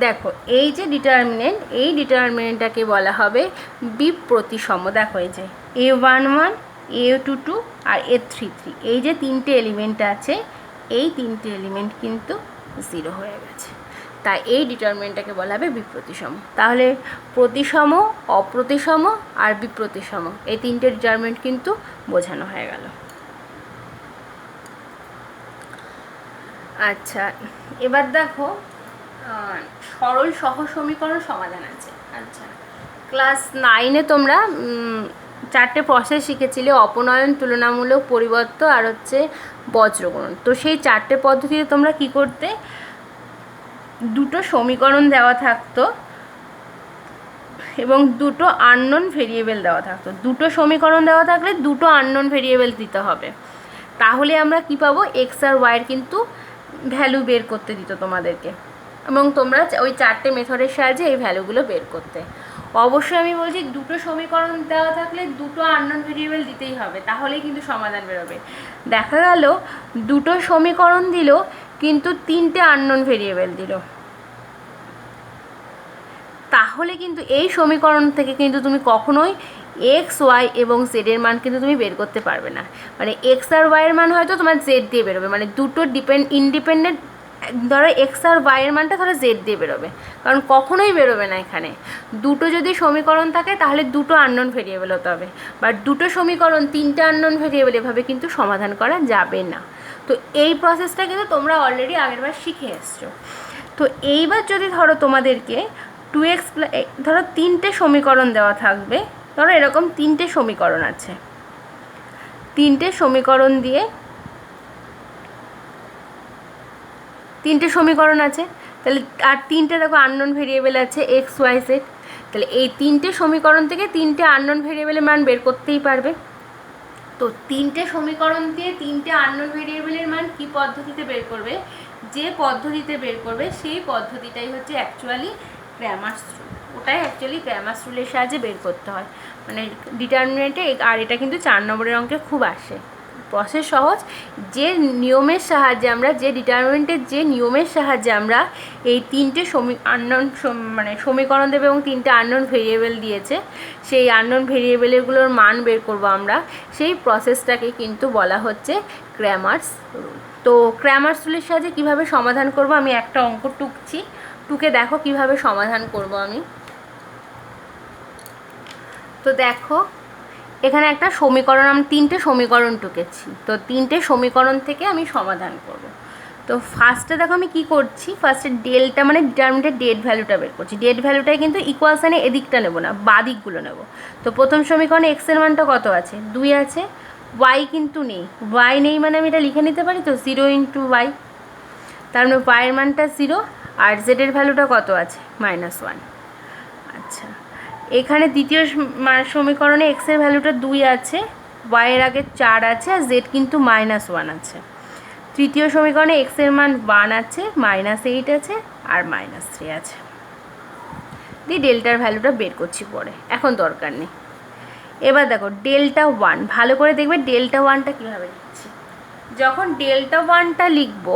দেখো, এই যে ডিটারমিনেন্ট, এই ডিটারমিনেন্টটাকে বলা হবে বিপ্রতিসম। দেখো এই যে A11 A22 আর A33 এই যে তিনটে এলিমেন্ট আছে, এই তিনটে এলিমেন্ট কিন্তু 0 হয়ে গেছে, তাই এই ডিটারমিনেন্টটাকে বলা হবে বিপ্রতিসম। তাহলে প্রতিসম, অপ্রতিসম আর বিপ্রতিসম এই তিনটে ডিটারমিনেন্ট কিন্তু বোঝানো হয়ে গেল। আচ্ছা, এবার দেখো সরল সহ সমীকরণ সমাধান আছে। আচ্ছা, ক্লাস 9-এ তোমরা 4টে প্রসেস শিখেছিলে, অপনয়ন, তুলনামূলক পরিবর্তন আর হচ্ছে বজ্রগুণন। তো সেই 4টে পদ্ধতিতে তোমরা কি করতে? দুটো সমীকরণ দেওয়া থাকতো এবং দুটো আননোন ভেরিয়েবল দেওয়া থাকতো। দুটো সমীকরণ দেওয়া থাকলে দুটো আননোন ভেরিয়েবল দিতে হবে, তাহলে আমরা কি পাবো? এক্স আর ওয়াইয়ের কিন্তু ভ্যালু বের করতে দিত তোমাদেরকে, এবং তোমরা ওই 4টে মেথডের সাহায্যে এই ভ্যালুগুলো বের করতে। অবশ্যই আমি বলছি দুটো সমীকরণ দেওয়া থাকলে দুটো আননোন ভেরিয়েবল দিতেই হবে, তাহলেই কিন্তু সমাধান বেরোবে। দেখা গেল দুটো সমীকরণ দিল কিন্তু 3টে আননোন ভেরিয়েবল দিল, তাহলে কিন্তু এই সমীকরণ থেকে কিন্তু তুমি কখনোই এক্স ওয়াই এবং জেডের মান কিন্তু তুমি বের করতে পারবে না। মানে এক্স আর ওয়াইয়ের মান হয়তো তোমার জেড দিয়ে বেরোবে, মানে দুটো ইন্ডিপেন্ডেন্ট, ধরো এক্স আর ওয়াইয়ের মানটা ধরো জেড দিয়ে বেরোবে, কারণ কখনোই বেরোবে না। এখানে দুটো যদি সমীকরণ থাকে তাহলে দুটো আননোন ভেরিয়েবল হতে হবে, বা দুটো সমীকরণ 3টে আননোন ভেরিয়েবল, এভাবে কিন্তু সমাধান করা যাবে না। তো এই প্রসেসটা কিন্তু তোমরা অলরেডি আগেরবার শিখে এসছো। তো এইবার যদি ধরো তোমাদেরকে 2x, ধরো 3টে সমীকরণ দেওয়া থাকবে, ধরো এরকম 3টে সমীকরণ আছে, 3টে সমীকরণ দিয়ে 3টে সমীকরণ আছে, তাহলে আর 3টে দেখো আননোন ভেরিয়েবল আছে এক্স ওয়াই জেড, তাহলে এই 3টে সমীকরণ থেকে 3টে আননোন ভেরিয়েবলের মান বের করতেই পারবে। তো 3টে সমীকরণ দিয়ে 3টে আননোন ভেরিয়েবলের মান কী পদ্ধতিতে বের করবে? যে পদ্ধতিতে বের করবে সেই পদ্ধতিটাই হচ্ছে অ্যাকচুয়ালি ক্র্যামার্স রুল, ওটাই অ্যাকচুয়ালি ক্র্যামার্স রুলের সাহায্যে বের করতে হয়। মানে ডিটারমিনেন্টে, আর এটা কিন্তু 4 নম্বরের অঙ্কে খুব আসে। প্রসেস সহজ, যে নিয়মের সাহায্যে আমরা, যে ডিটারমিনেন্টের যে নিয়মের সাহায্যে আমরা এই 3টে সমীকরণ দেবে এবং 3টে আননোন ভেরিয়েবল দিয়েছে, সেই আননোন ভেরিয়েবলগুলোর মান বের করব আমরা, সেই প্রসেসটাকে কিন্তু বলা হচ্ছে ক্র্যামার্স রুল। তো ক্র্যামার্স রুলের সাহায্যে কীভাবে সমাধান করব, আমি একটা অঙ্ক টুকছি, টুকে দেখো কিভাবে সমাধান করব আমি। তো দেখো এখানে একটা সমীকরণ, আমি 3টে সমীকরণ টুকেছি, তো 3টে সমীকরণ থেকে আমি সমাধান করব। তো ফার্স্টে দেখো আমি কি করছি, ফার্স্টে ডেলটা মানে ডিটারমিনেন্টের ডেট ভ্যালুটা বের করছি। ডেট ভ্যালুটাই কিন্তু ইকুয়ালসানে এদিকটা নেব না, বাদিকগুলো নেব। তো প্রথম সমীকরণে এক্সের মানটা কত আছে? 2 আছে, ওয়াই কিন্তু নেই, ওয়াই নেই মানে আমি এটা লিখে নিতে পারি, তো 0 × ওয়াই, তার মানে ওয়াইয়ের মানটা 0, আর জেডের ভ্যালুটা কত আছে? -1। আচ্ছা, এখানে দ্বিতীয় সমীকরণে এক্সের ভ্যালুটা 2 আছে, ওয়াইয়ের আগে 4 আছে, আর জেড কিন্তু -1 আছে। তৃতীয় সমীকরণে এক্সের মান 1 আছে, -8 আছে, আর -3 আছে। দিয়ে ডেল্টার ভ্যালুটা বের করছি পরে, এখন দরকার নেই। এবার দেখো ডেল্টা ওয়ান, ভালো করে দেখবে ডেল্টা ওয়ানটা কীভাবে লিখছি। যখন ডেল্টা ওয়ানটা লিখবো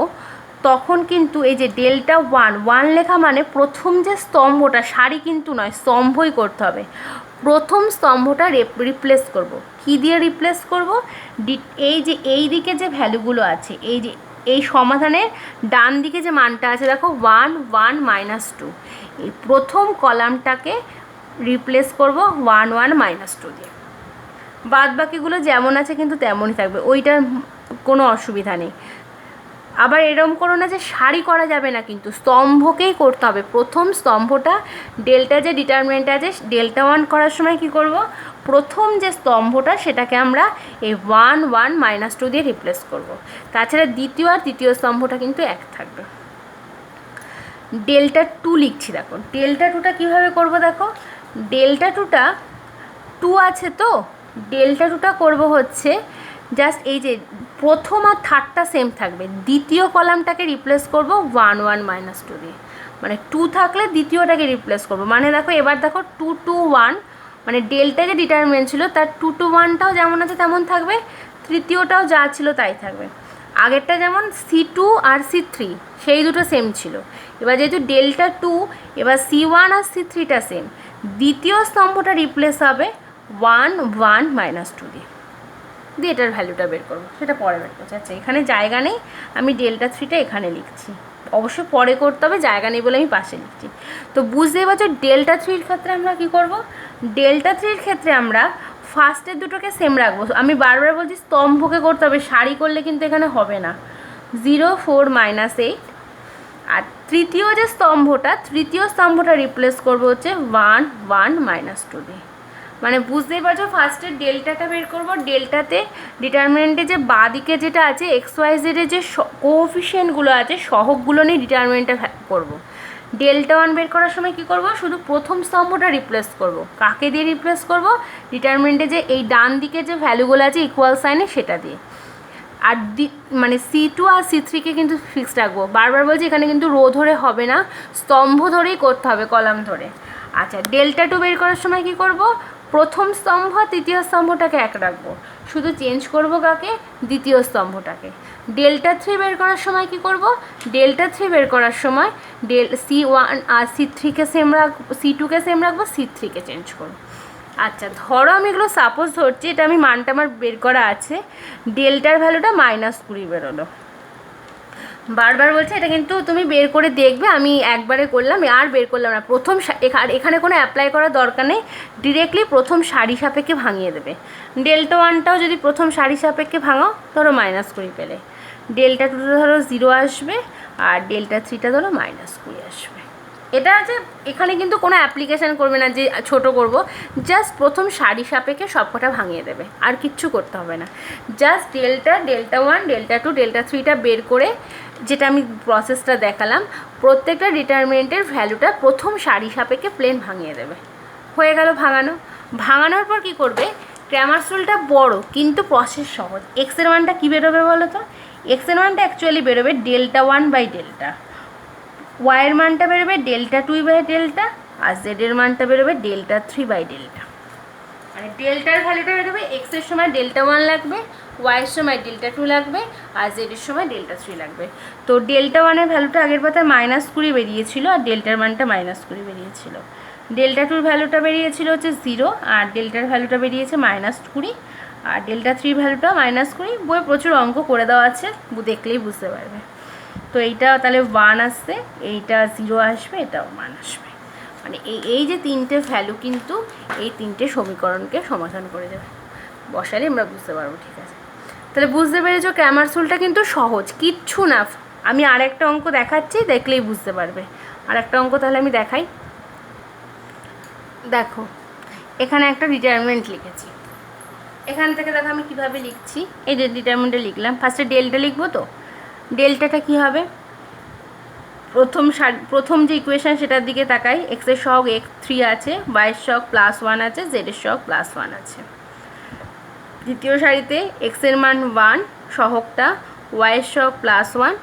তখন কিন্তু এই যে ডেল্টা ওয়ান, ওয়ান লেখা মানে প্রথম যে স্তম্ভটা, সারি কিন্তু নয়, স্তম্ভই করতে হবে। প্রথম স্তম্ভটা রিপ্লেস করব। কী দিয়ে রিপ্লেস করব? এই যে এই দিকে যে ভ্যালুগুলো আছে, এই যে এই সমাধানের ডান দিকে যে মানটা আছে দেখো 1 1 -2, এই প্রথম কলামটাকে রিপ্লেস করব 1 1 -2 দিয়ে। বাদ বাকিগুলো যেমন আছে কিন্তু তেমনই থাকবে, ওইটার কোনো অসুবিধা নেই। আবার এরকম করো না যে সারি করা যাবে না, কিন্তু স্তম্ভকেই করতে হবে। প্রথম স্তম্ভটা ডেল্টা যে ডিটারমিনেন্ট আছে ডেল্টা ওয়ান করার সময় কি করব, প্রথম যে স্তম্ভটা সেটাকে আমরা এই 1 1 -2 দিয়ে রিপ্লেস করব। তাছাড়া দ্বিতীয় আর তৃতীয় স্তম্ভটা কিন্তু এক থাকবে। ডেল্টা টু লিখছি, দেখো ডেল্টা টুটা কীভাবে করবো, দেখো ডেল্টা টুটা 2 আছে, তো ডেল্টা টুটা করবো হচ্ছে জাস্ট এই যে প্রথম আর থার্ডটা সেম থাকবে, দ্বিতীয় কলামটাকে রিপ্লেস করব 1 1 -2 দিয়ে। মানে 2 থাকলে দ্বিতীয়টাকে রিপ্লেস করব। মানে দেখো এবার দেখো 2 2 1, মানে ডেল্টা যে ডিটারমিনেন্ট ছিল তার 2 2 1টাও যেমন আছে তেমন থাকবে, তৃতীয়টাও যা ছিল তাই থাকবে। আগেরটা যেমন C2 আর C3 সেই দুটো সেম ছিল, এবার যেহেতু ডেল্টা 2, এবার C1 আর C3টা সেম, দ্বিতীয় স্তম্ভটা রিপ্লেস হবে 1 1 -2 দিয়ে। এটার ভ্যালুটা বের করবো, সেটা পরে বের করছি। আচ্ছা এখানে জায়গা নেই, আমি ডেল্টা থ্রিটা এখানে লিখছি, অবশ্য পরে করতে হবে, জায়গা নেই বলে আমি পাশে লিখছি। তো বুঝতেই পারছো ডেল্টা থ্রির ক্ষেত্রে আমরা কি করব, ডেল্টা থ্রির ক্ষেত্রে আমরা ফার্স্টের দুটোকে সেম রাখবো। আমি বারবার বলছি স্তম্ভকে করতে হবে, সারি করলে কিন্তু এখানে হবে না। 0 4 -8, আর তৃতীয় যে স্তম্ভটা, তৃতীয় স্তম্ভটা রিপ্লেস করবো হচ্ছে 1 1 -2 দিয়ে। মানে বুঝতেই পারছো ফার্স্টে ডেল্টাটা বের করবো, ডেল্টাতে ডিটারমিনেন্টে যে বাঁ দিকে যেটা আছে এক্স ওয়াই জেডের যে কোএফিসিয়েন্টগুলো আছে সহগগুলো নিয়ে ডিটারমিনেন্টটা করবো। ডেল্টা ওয়ান বের করার সময় কি করব, শুধু প্রথম স্তম্ভটা রিপ্লেস করব। কাকে দিয়ে রিপ্লেস করব, ডিটারমিনেন্টে যে এই ডান দিকে যে ভ্যালুগুলো আছে ইকুয়াল সাইনে সেটা দিয়ে। আর মানে C2 আর C3কে কিন্তু ফিক্সড রাখবো। বারবার বলছি এখানে কিন্তু রো ধরে হবে না, স্তম্ভ ধরেই করতে হবে, কলাম ধরে। আচ্ছা ডেল্টা টু বের করার সময় কি করব, প্রথম স্তম্ভ তৃতীয় স্তম্ভটাকে এক রাখবো, শুধু চেঞ্জ করব কাকে, দ্বিতীয় স্তম্ভটাকে। ডেল্টা থ্রি বের করার সময় কি করব, ডেল্টা থ্রি বের করার সময় C1 আর C3কে সেম রাখবো, C2কে সেম রাখবো, C3কে চেঞ্জ করবো। আচ্ছা ধরো আমি এগুলো সাপোজ ধরছি, এটা আমি মানটা আমার বের করা আছে, ডেল্টার ভ্যালুটা -20 বেরোলো। বারবার বলছে এটা কিন্তু তুমি বের করে দেখবে, আমি একবারে করলাম আর বের করলাম না। প্রথম এখানে কোনো অ্যাপ্লাই করার দরকার নেই, ডিরেক্টলি প্রথম সারি সাপেক্ষে ভাঙিয়ে দেবে। ডেল্টা ওয়ানটাও যদি প্রথম সারি সাপেক্ষে ভাঙাও ধরো -20 পেলে, ডেল্টা টুটা ধরো 0 আসবে, আর ডেল্টা থ্রিটা ধরো -20 আসবে। এটা আছে, এখানে কিন্তু কোনো অ্যাপ্লিকেশান করবে না যে ছোট করব, জাস্ট প্রথম সারি সাপেক্ষে সবকটা ভাঙিয়ে দেবে, আর কিচ্ছু করতে হবে না। Just delta one delta two delta থ্রিটা বের করে, যেটা আমি প্রসেসটা দেখালাম, প্রত্যেকটা ডিটারমিনেন্টের ভ্যালুটা প্রথম সারি সাপেক্ষে প্লেন ভাঙিয়ে দেবে। হয়ে গেল ভাঙানো। ভাঙানোর পর কি করবে, ক্র্যামারস রুলটা বড় কিন্তু প্রসেস সহজ। এক্সের মানটা কী বেরোবে বলো তো, এক্সের মানটা অ্যাকচুয়ালি বেরোবে ডেল্টা ওয়ান বাই ডেল্টা, ওয়াইয়ের মানটা বেরোবে ডেল্টা টু বাই ডেল্টা, আর জেডের মানটা বেরোবে ডেল্টা থ্রি বাই ডেল্টা। মানে ডেল্টার ভ্যালুটা বেরোবে, এক্সের সময় ডেল্টা ওয়ান লাগবে, ওয়াইয়ের সময় ডেল্টা টু লাগবে, আর জেডের সময় ডেল্টা থ্রি লাগবে। তো ডেল্টা ওয়ানের ভ্যালুটা আগের পাতায় -20 বেরিয়েছিল, আর ডেল্টার মানটা -20 বেরিয়েছিল। ডেল্টা টুর ভ্যালুটা বেরিয়েছিল হচ্ছে 0, আর ডেল্টার ভ্যালুটা বেরিয়েছে -20, আর ডেল্টা থ্রির ভ্যালুটা -20। বইয়ে প্রচুর অঙ্ক করে দেওয়া আছে, দেখলেই বুঝতে পারবে। তো এইটা তাহলে 1 আসছে, এইটা 0 আসবে, এটাও 1 আসবে। মানে এই যে তিনটে ভ্যালু কিন্তু এই তিনটে সমীকরণকে সমাধান করে দেবে, বসালে আমরা বুঝতে পারবো। ঠিক আছে, তাহলে বুঝতে পেরেছো ক্র্যামারস রুলটা কিন্তু সহজ, কিচ্ছু না। আমি আরেকটা অঙ্ক দেখাচ্ছি, দেখলেই বুঝতে পারবে। আরেকটা অঙ্ক তাহলে আমি দেখাই। দেখো এখানে একটা ডিটারমিনেন্ট লিখেছি, এখান থেকে দেখো আমি কীভাবে লিখছি। এই যে ডিটারমিনেন্টটা লিখলাম, ফার্স্টে ডেল্টা লিখবো। তো ডেল্টাটা কী হবে, প্রথম যে ইকুয়েশান সেটার দিকে তাকাই, এক্সের সহগ x3 আছে, ওয়াইয়ের সহগ +1 আছে, জেডের সহগ +1 আছে। দ্বিতীয় সারিতে এক্সের মান 1, সহগটা, ওয়াইয়ের সহগ +1,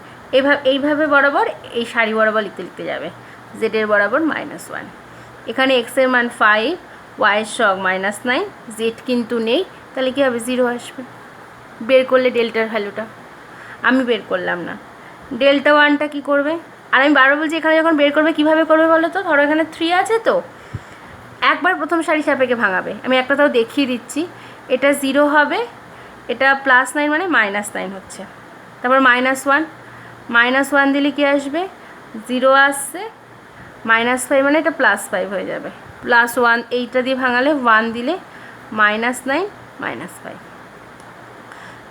এইভাবে বরাবর এই সারি বরাবর লিখতে লিখতে যাবে, জেডের বরাবর -1। এখানে এক্সের মান 5, ওয়াইয়ের সহগ -9, জেড কিন্তু নেই, তাহলে কী হবে 0 আসবে। বের করলে ডেল্টার ভ্যালুটা, আমি বের করলাম না। ডেল্টা ওয়ানটা কী করবে, আর আমি বারবার বলছি এখানে যখন বের করবে কীভাবে করবে বলো তো, ধরো এখানে 3 আছে তো একবার প্রথম সারি সাপেক্ষে ভাঙাবে, আমি একটা তাও দেখিয়ে দিচ্ছি। এটা 0 হবে, এটা +9 মানে -9 হচ্ছে, তারপর -1 দিলে কি আসবে 0 আসছে, -5 মানে এটা +5 হয়ে যাবে, +1 এইটা দিয়ে ভাঙালে 1 দিলে -9 -5,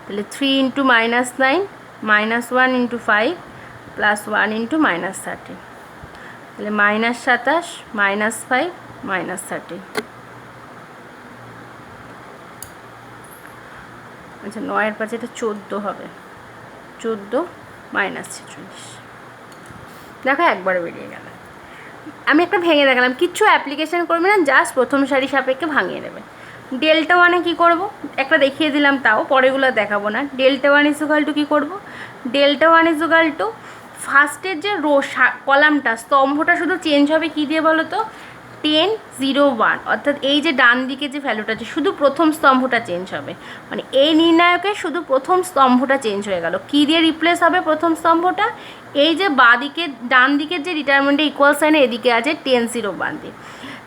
তাহলে 3 × -9 -1 × 5 +1 × -13, তাহলে -27 -5 -13। আচ্ছা 9-এর 5 এটা 14 হবে, 14 -46। দেখো একবার বেরিয়ে গেল। আমি একটা ভেঙে দেখালাম, কিচ্ছু অ্যাপ্লিকেশন করবে না, জাস্ট প্রথম সারি সাপেক্ষে ভাঙিয়ে নেবে। ডেল্টা ওয়ানে কী করবো একটা দেখিয়ে দিলাম, তাও পরেগুলো দেখাবো না। ডেল্টা ওয়ান ইজুগাল টু কী করবো, ডেল্টা ওয়ান ইজুগাল টু ফার্স্টের যে কলামটা স্তম্ভটা শুধু চেঞ্জ হবে কী দিয়ে বলো তো, 10 0 1, অর্থাৎ এই যে ডান দিকে যে ভ্যালুটা আছে শুধু প্রথম স্তম্ভটা চেঞ্জ হবে, মানে এই নির্ণায়কের শুধু প্রথম স্তম্ভটা চেঞ্জ হয়ে গেল। কী দিয়ে রিপ্লেস হবে প্রথম স্তম্ভটা, এই যে বাঁ দিকে ডান দিকের যে ডিটারমিনেন্টে ইকুয়াল সাইনে এদিকে আছে 10 0 1 দিয়ে।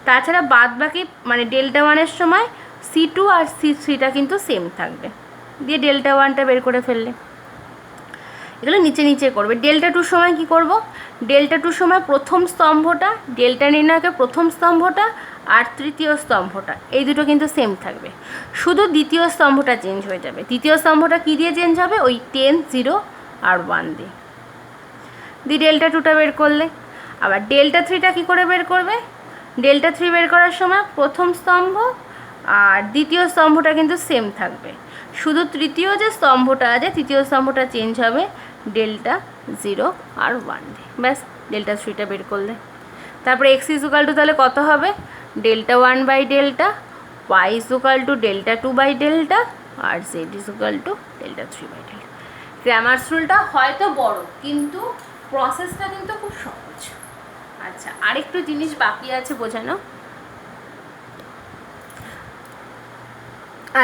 তাছাড়া বাদ বাকি মানে ডেল্টা ওয়ানের সময় C2 আর C3টা কিন্তু সেম থাকবে, দিয়ে ডেল্টা ওয়ানটা বের করে ফেললে। এগুলো নিচে নিচে করবে। ডেল্টা টুর সময় কী করব, ডেল্টা টুর সময় প্রথম স্তম্ভটা, ডেল্টা নির্ণায়কের প্রথম স্তম্ভটা আর তৃতীয় স্তম্ভটা এই দুটো কিন্তু সেম থাকবে, শুধু দ্বিতীয় স্তম্ভটা চেঞ্জ হয়ে যাবে। তৃতীয় স্তম্ভটা কী দিয়ে চেঞ্জ হবে, ওই 10 0 আর 1 দিয়ে ডেল্টা টুটা বের করলে। আবার ডেল্টা থ্রিটা কী করে বের করবে, ডেল্টা থ্রি বের করার সময় প্রথম স্তম্ভ আর দ্বিতীয় স্তম্ভটা কিন্তু সেম থাকবে, শুধু তৃতীয় যে স্তম্ভটা আছে তৃতীয় স্তম্ভটা চেঞ্জ হবে ডেল্টা 0 আর 1 দিয়ে, ব্যাস ডেল্টা থ্রিটা বের করলে। তারপরে এক্স ইজুকাল টু তাহলে কত হবে, delta 1 by delta, Y equal to delta 2 by delta, আর Z equal to delta 3 by delta. Cramer's রুলটা হয়তো বড় কিন্তু প্রসেসটা কিন্তু খুব সহজ। আচ্ছা আরেকটু জিনিস বাকি আছে বোঝানো।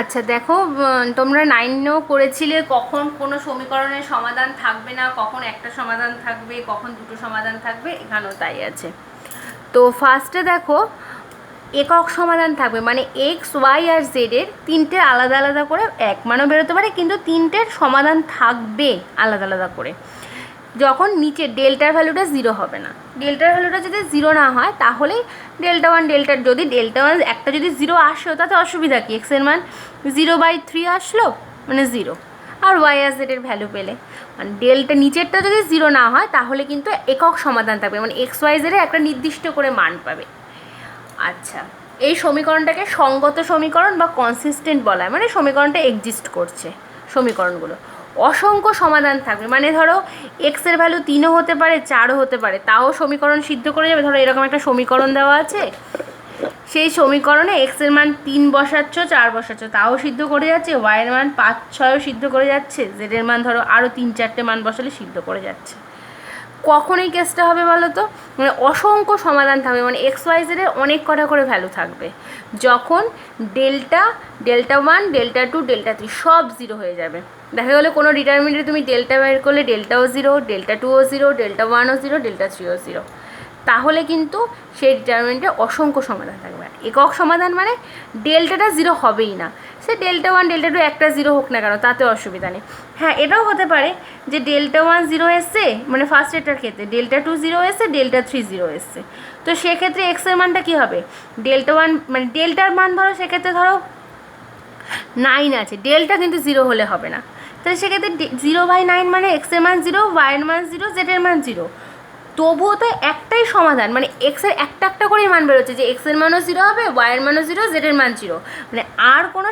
আচ্ছা দেখো, তোমরা 9-এও করেছিলে কখন কোনো সমীকরণের সমাধান থাকবে না, কখন একটা সমাধান থাকবে, কখন দুটো সমাধান থাকবে, এখানেও তাই আছে। তো ফার্স্টে দেখো একক সমাধান থাকবে, মানে এক্স ওয়াই আর জেডের তিনটে আলাদা আলাদা করে এক মানও বেরোতে পারে, কিন্তু তিনটের সমাধান থাকবে আলাদা আলাদা করে। যখন নিচে ডেল্টার ভ্যালুটা 0 হবে না, ডেল্টার ভ্যালুটা যদি 0 না হয় তাহলেই ডেল্টা ওয়ান ডেল্টার, যদি ডেল্টা ওয়ান একটা যদি 0 আসলো তাতে অসুবিধা কি, এক্সের মান 0/3 আসলো মানে 0, আর ওয়াই আর জেডের ভ্যালু পেলে, মানে ডেল্টা নিচেরটা যদি 0 না হয় তাহলে কিন্তু একক সমাধান থাকবে, মানে এক্স ওয়াই জেডের একটা নির্দিষ্ট করে মান পাবে। আচ্ছা এই সমীকরণটাকে সঙ্গত সমীকরণ বা কনসিস্টেন্ট বলা হয়, মানে সমীকরণটা এক্সিস্ট করছে। সমীকরণগুলো অসংখ্য সমাধান থাকবে, মানে ধরো এক্সের ভ্যালু 3ও হতে পারে 4ও হতে পারে, তাও সমীকরণ সিদ্ধ করে যাবে। ধরো এরকম একটা সমীকরণ দেওয়া আছে, সেই সমীকরণে এক্সের মান 3 বসাচ্ছ 4 বসাচ্ছ তাও সিদ্ধ করে যাচ্ছে, ওয়াইয়ের মান 5 6ও সিদ্ধ করে যাচ্ছে, জেডের মান ধরো আরও 3-4টে মান বসালে সিদ্ধ করে যাচ্ছে। কখন এই কেসটা হবে বলো তো, মানে অসংখ্য সমাধান থাকবে, মানে এক্স ওয়াই জেডের অনেক কটা করে ভ্যালু থাকবে, যখন ডেল্টা 1 ডেল্টা 2 ডেল্টা 3 সব 0 হয়ে যাবে। দেখা গেলো কোনো ডিটারমিনেন্টে তুমি ডেল্টা বের করলে ডেল্টাও 0, ডেল্টা 2ও 0, ডেল্টা 1ও 0, ডেল্টা 3ও 0, তাহলে কিন্তু সেই ডিটারমিনেন্টে অসংখ্য সমাধান থাকবে। একক সমাধান মানে ডেল্টাটা 0 হবেই না, সে ডেল্টা 1 ডেল্টা 2 একটা 0 হোক না কেন তাতে অসুবিধা নেই। হ্যাঁ এটাও হতে পারে যে ডেল্টা 1 0 এসছে, মানে ফার্স্ট এটার ক্ষেত্রে ডেল্টা 2 0 এসছে, ডেল্টা 3 0 এসছে, তো সেক্ষেত্রে এক্সের মানটা কী হবে, ডেল্টা 1 মানে ডেল্টার মান ধরো সেক্ষেত্রে ধরো 9 আছে, ডেল্টা কিন্তু 0 হলে হবে না, তাহলে সেক্ষেত্রে 0/9 মানে এক্সের মান 0, ওয়াইয়ের মান 0, জেডের মান 0, তবুও তো একটাই সমাধান, মানে এক্সের একটা একটা করেই মান বেরোচ্ছে, যে এক্সের মানও 0 হবে, ওয়াইয়ের মানও 0, জেডের মান 0, মানে আর কোনো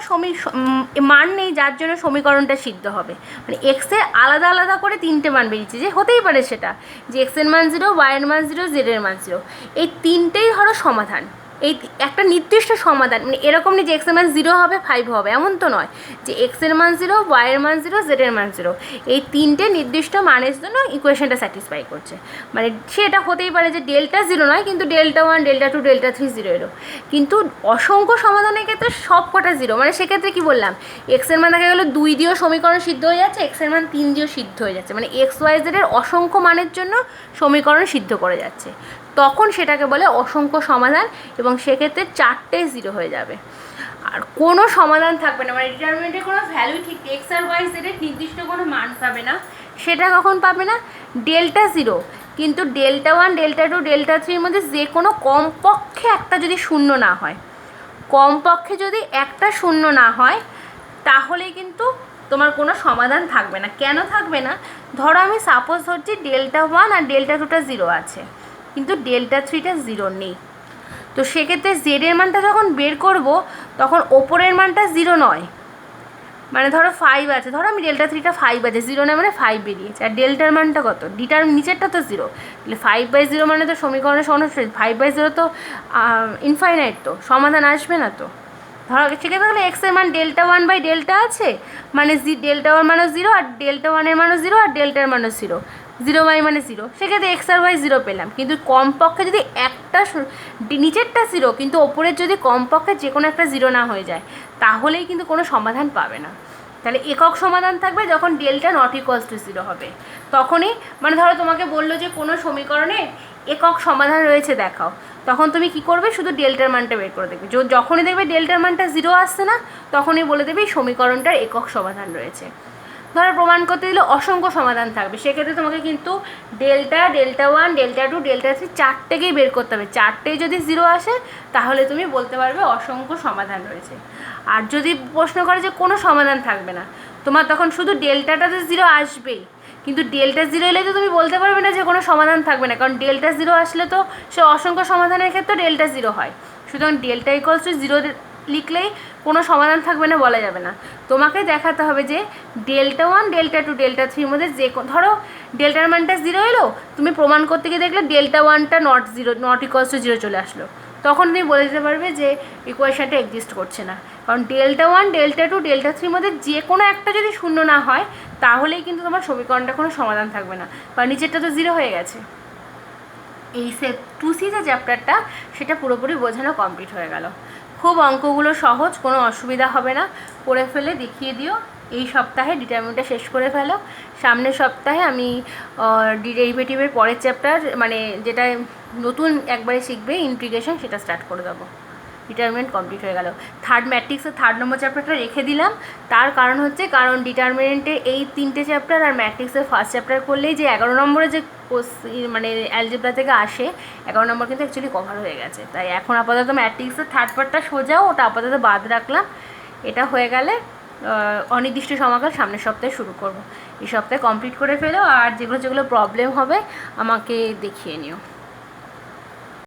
মান নেই যার জন্য সমীকরণটা সিদ্ধ হবে, মানে এক্সের আলাদা আলাদা করে 3টে মান বেরিয়েছে, যে হতেই পারে সেটা যে এক্সের মান 0, ওয়াইয়ের মান 0, জেডের মান 0, এই 3টেই ধরো সমাধান, এই একটা নির্দিষ্ট সমাধান, মানে এরকম নেই যে এক্সের মান 0 হবে 5 হবে, এমন তো নয় যে এক্সের মান 0, ওয়াইয়ের মান 0, জেডের মান 0, এই তিনটে নির্দিষ্ট মানের জন্য ইকুয়েশনটা স্যাটিসফাই করছে। মানে সেটা হতেই পারে যে ডেল্টা 0 নয়, কিন্তু ডেল্টা 1, ডেল্টা 2, ডেল্টা 3 0 এলো, কিন্তু অসংখ্য সমাধানের ক্ষেত্রে সব কটা 0, মানে সেক্ষেত্রে কী বললাম, এক্সের মান দেখা গেলো 2 দিয়েও সমীকরণ সিদ্ধ হয়ে যাচ্ছে, এক্সের মান 3 দিয়েও সিদ্ধ হয়ে যাচ্ছে, মানে এক্স ওয়াই জেডের অসংখ্য মানের জন্য সমীকরণ সিদ্ধ করে যাচ্ছে, তখন সেটাকে বলে অসংখ্য সমাধান, এবং সেক্ষেত্রে 4টে 0 হয়ে যাবে, আর কোনো সমাধান থাকবে না, মানে ডিটারমিনেন্টের কোনো ভ্যালুই ঠিক এক্স আর ওয়াই জেডের নির্দিষ্ট কোনো মান পাবে না। সেটা কখন পাবে না, ডেল্টা 0, কিন্তু ডেল্টা 1, ডেল্টা 2, ডেল্টা 3 মধ্যে যে কোনো কমপক্ষে একটা যদি শূন্য না হয়, কমপক্ষে যদি একটা শূন্য না হয়, তাহলেই কিন্তু তোমার কোনো সমাধান থাকবে না। কেন থাকবে না, ধরো আমি সাপোজ ধরছি ডেল্টা 1 আর ডেল্টা 2টা 0 আছে, কিন্তু ডেল্টা 3টা 0 নেই, তো সেক্ষেত্রে জেডের মানটা যখন বের করব তখন ওপরের মানটা 0 নয়, মানে ধরো 5 আছে, ধরো আমি ডেল্টা 3টা 5 আছে, 0 নয় মানে 5 বেরিয়েছে, আর ডেল্টার মানটা কত, ডিটার নিচেরটা তো 0, তাহলে 5/0 মানে তো সমীকরণের সমাধান 5/0 তো ইনফাইনাইট, তো সমাধান আসবে না। তো ধরো সেক্ষেত্রে তাহলে এক্সের মান ডেল্টা 1/ডেল্টা আছে, মানে ডেল্টা 1 মানও 0, আর ডেল্টা 1-এর মানও 0, আর ডেল্টার মানও 0, 0 মানে 0, সেক্ষেত্রে এক্স আর ওয়াই 0 পেলাম, কিন্তু কমপক্ষে যদি একটা নিচেরটা 0 কিন্তু ওপরের যদি কমপক্ষে যে কোনো একটা 0 না হয়ে যায়, তাহলেই কিন্তু কোনো সমাধান পাবে না। তাহলে একক সমাধান থাকবে যখন ডেল্টা নট ইকুয়ালস টু 0 হবে, তখনই, মানে ধরো তোমাকে বললো যে কোনো সমীকরণে একক সমাধান রয়েছে দেখাও, তখন তুমি কি করবে, শুধু ডেল্টার মানটা বের করে দেখবে, যখনই দেখবে ডেল্টার মানটা 0 আসছে না, তখনই বলে দেবে এই সমীকরণটার একক সমাধান রয়েছে। ধরো প্রমাণ করতে দিলে অসংখ্য সমাধান থাকবে, সেক্ষেত্রে তোমাকে কিন্তু ডেল্টা 1, ডেল্টা 2, ডেল্টা 3 চারটেকেই বের করতে হবে, চারটেই যদি 0 আসে তাহলে তুমি বলতে পারবে অসংখ্য সমাধান রয়েছে। আর যদি প্রশ্ন করে যে কোনো সমাধান থাকবে না, তোমার তখন শুধু ডেল্টাটাতে 0 আসবেই, কিন্তু ডেল্টা 0 এলে তো তুমি বলতে পারবে না যে কোনো সমাধান থাকবে না, কারণ ডেল্টা 0 আসলে তো সে অসংখ্য সমাধানের ক্ষেত্রে ডেল্টা 0 হয়, সুতরাং ডেল্টা ইকুয়ালস টু 0 লিখলেই কোনো সমাধান থাকবে না বলা যাবে না। তোমাকে দেখাতে হবে যে ডেল্টা 1, ডেল্টা 2, ডেল্টা 3 মধ্যে যে ধরো ডেল্টার মানটা 0 এলো, তুমি প্রমাণ করতে গিয়ে দেখলে ডেল্টা 1টা নট ইকুয়ালস টু 0 চলে আসলো, তখন তুমি বলে দিতে পারবে যে ইকুয়েশনটা এক্সিস্ট করছে না, কারণ ডেল্টা 1, ডেল্টা 2, ডেল্টা 3 মধ্যে যে কোনো একটা যদি শূন্য না হয়, তাহলেই কিন্তু তোমার সমীকরণটা কোনো সমাধান থাকবে না, কারণ নিচেরটা তো 0 হয়ে গেছে। এই সেট 2C যে চ্যাপ্টারটা, সেটা পুরোপুরি বোঝানো কমপ্লিট হয়ে গেল। খুব অঙ্কগুলো সহজ, কোনো অসুবিধা হবে না, করে ফেলে দেখিয়ে দিও। এই সপ্তাহে ডিটারমিনেন্টটা শেষ করে ফেলো, সামনের সপ্তাহে আমি ডেরিভেটিভের পরের চ্যাপ্টার, মানে যেটা নতুন একবারে শিখবে ইন্টিগ্রেশন, সেটা স্টার্ট করে দেবো। ডিটারমিনেন্ট কমপ্লিট হয়ে গেল। ম্যাট্রিক্সের 3rd নম্বর চ্যাপ্টারটা রেখে দিলাম, তার কারণ হচ্ছে কারণ ডিটারমিনেন্টে এই 3টে চ্যাপ্টার আর ম্যাট্রিক্সের 1st চ্যাপ্টার করলেই যে 11 নম্বরে যে মানে অ্যালজেব্রা থেকে আসে 11 নম্বর কিন্তু অ্যাকচুয়ালি কভার হয়ে গেছে, তাই এখন আপাতত ম্যাট্রিক্সের 3rd পার্টটা সোজাও, ওটা আপাতত বাদ রাখলাম। এটা হয়ে গেলে অনির্দিষ্ট সময়কাল সামনের সপ্তাহে শুরু করব। এই সপ্তাহে কমপ্লিট করে ফেলো, আর যেগুলো প্রবলেম হবে আমাকে দেখিয়ে নিও।